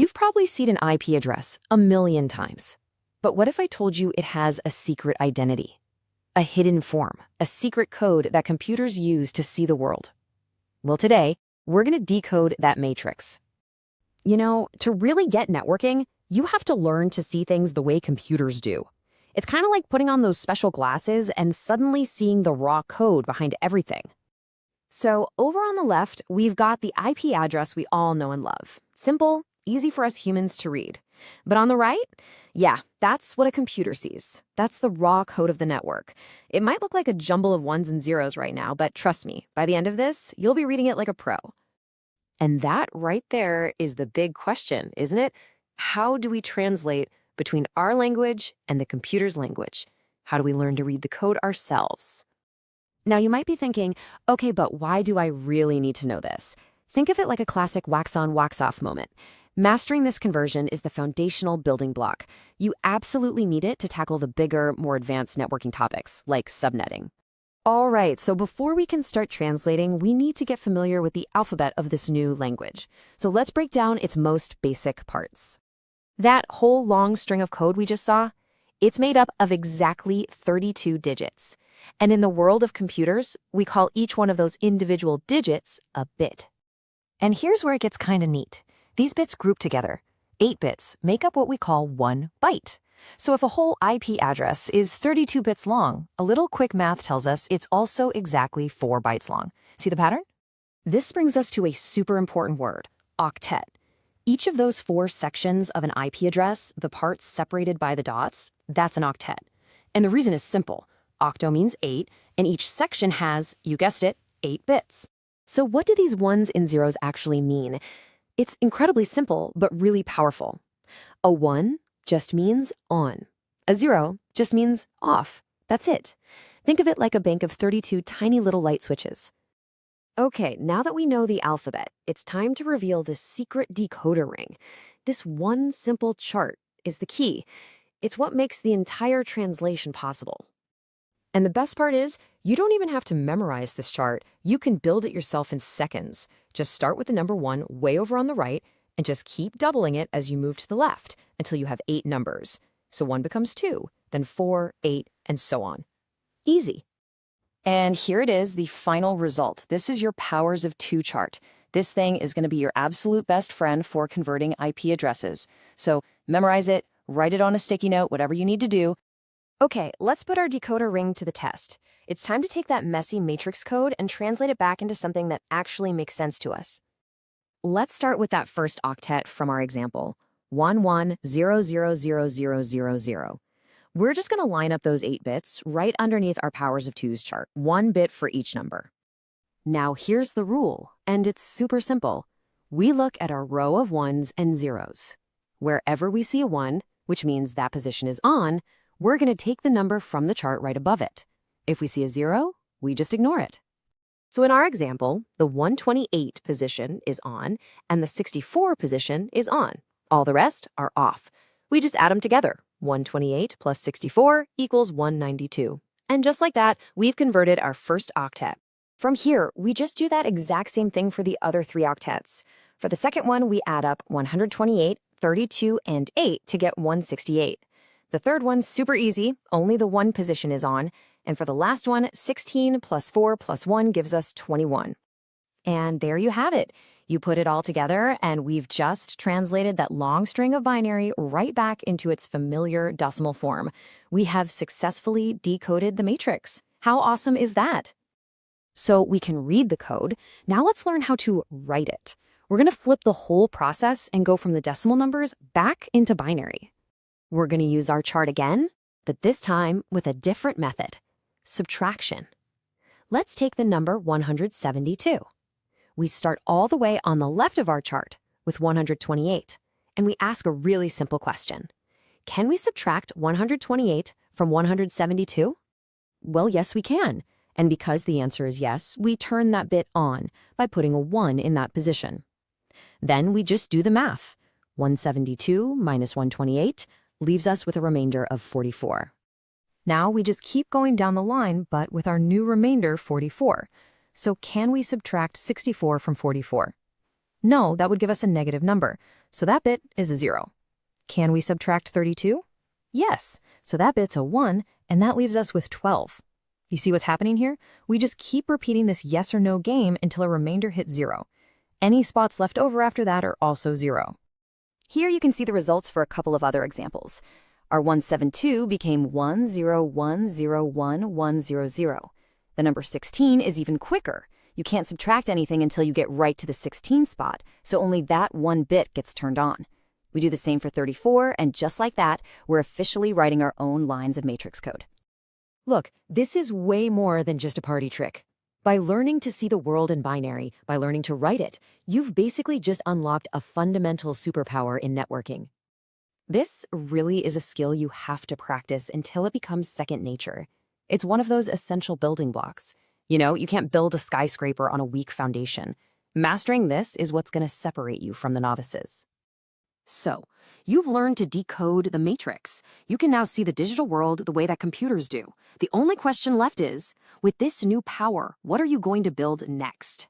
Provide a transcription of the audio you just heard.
You've probably seen an IP address a million times. But what if I told you it has a secret identity? A hidden form, a secret code that computers use to see the world. Well, today, we're going to decode that matrix. You know, to really get networking, you have to learn to see things the way computers do. It's kind of like putting on those special glasses and suddenly seeing the raw code behind everything. So over on the left, we've got the IP address we all know and love. Simple, easy for us humans to read. But on the right, yeah, that's what a computer sees. That's the raw code of the network. It might look like a jumble of ones and zeros right now, but trust me, by the end of this, you'll be reading it like a pro. And that right there is the big question, isn't it? How do we translate between our language and the computer's language? How do we learn to read the code ourselves? Now, you might be thinking, okay, but why do I really need to know this? Think of it like a classic wax-on, wax-off moment. Mastering this conversion is the foundational building block. You absolutely need it to tackle the bigger, more advanced networking topics, like subnetting. All right, so before we can start translating, we need to get familiar with the alphabet of this new language. So let's break down its most basic parts. That whole long string of code we just saw, it's made up of exactly 32 digits. And in the world of computers, we call each one of those individual digits a bit. And here's where it gets kind of neat. These bits group together. 8 bits make up what we call 1 byte. So if a whole IP address is 32 bits long, a little quick math tells us it's also exactly 4 bytes long. See the pattern? This brings us to a super important word, octet. Each of those 4 sections of an IP address, the parts separated by the dots, that's an octet. And the reason is simple. Octo means 8, and each section has, you guessed it, 8 bits. So what do these ones and zeros actually mean? It's incredibly simple, but really powerful. A 1 just means on. A 0 just means off. That's it. Think of it like a bank of 32 tiny little light switches. Okay, now that we know the alphabet, it's time to reveal the secret decoder ring. This one simple chart is the key. It's what makes the entire translation possible. And the best part is, you don't even have to memorize this chart. You can build it yourself in seconds. Just start with the number 1 way over on the right, and just keep doubling it as you move to the left until you have 8 numbers. So 1 becomes 2, then 4, 8, and so on. Easy. And here it is, the final result. This is your powers of 2 chart. This thing is going to be your absolute best friend for converting IP addresses. So memorize it, write it on a sticky note, whatever you need to do. Okay, let's put our decoder ring to the test. It's time to take that messy matrix code and translate it back into something that actually makes sense to us. Let's start with that first octet from our example, 11000000. We're just going to line up those 8 bits right underneath our powers of 2's chart, 1 bit for each number. Now here's the rule, and it's super simple. We look at our row of 1s and 0s. Wherever we see a 1, which means that position is on, we're going to take the number from the chart right above it. If we see a 0, we just ignore it. So in our example, the 128 position is on and the 64 position is on. All the rest are off. We just add them together. 128 plus 64 equals 192. And just like that, we've converted our first octet. From here, we just do that exact same thing for the other 3 octets. For the second one, we add up 128, 32, and 8 to get 168. The third one's super easy, only the 1 position is on. And for the last one, 16 plus 4 plus 1 gives us 21. And there you have it. You put it all together, and we've just translated that long string of binary right back into its familiar decimal form. We have successfully decoded the matrix. How awesome is that? So we can read the code. Now let's learn how to write it. We're going to flip the whole process and go from the decimal numbers back into binary. We're going to use our chart again, but this time with a different method, subtraction. Let's take the number 172. We start all the way on the left of our chart with 128, and we ask a really simple question. Can we subtract 128 from 172? Well, yes, we can. And because the answer is yes, we turn that bit on by putting a 1 in that position. Then we just do the math. 172 minus 128 leaves us with a remainder of 44. Now we just keep going down the line, but with our new remainder, 44. So can we subtract 64 from 44? No, that would give us a negative number, so that bit is a 0. Can we subtract 32? Yes, so that bit's a 1, and that leaves us with 12. You see what's happening here? We just keep repeating this yes or no game until a remainder hits 0. Any spots left over after that are also 0. Here you can see the results for a couple of other examples. Our 172 became 1010100. The number 16 is even quicker. You can't subtract anything until you get right to the 16 spot, so only that one bit gets turned on. We do the same for 34, and just like that, we're officially writing our own lines of matrix code. Look, this is way more than just a party trick. By learning to see the world in binary, by learning to write it, you've basically just unlocked a fundamental superpower in networking. This really is a skill you have to practice until it becomes second nature. It's one of those essential building blocks. You know, you can't build a skyscraper on a weak foundation. Mastering this is what's going to separate you from the novices. So, you've learned to decode the matrix. You can now see the digital world the way that computers do. The only question left is, with this new power, what are you going to build next?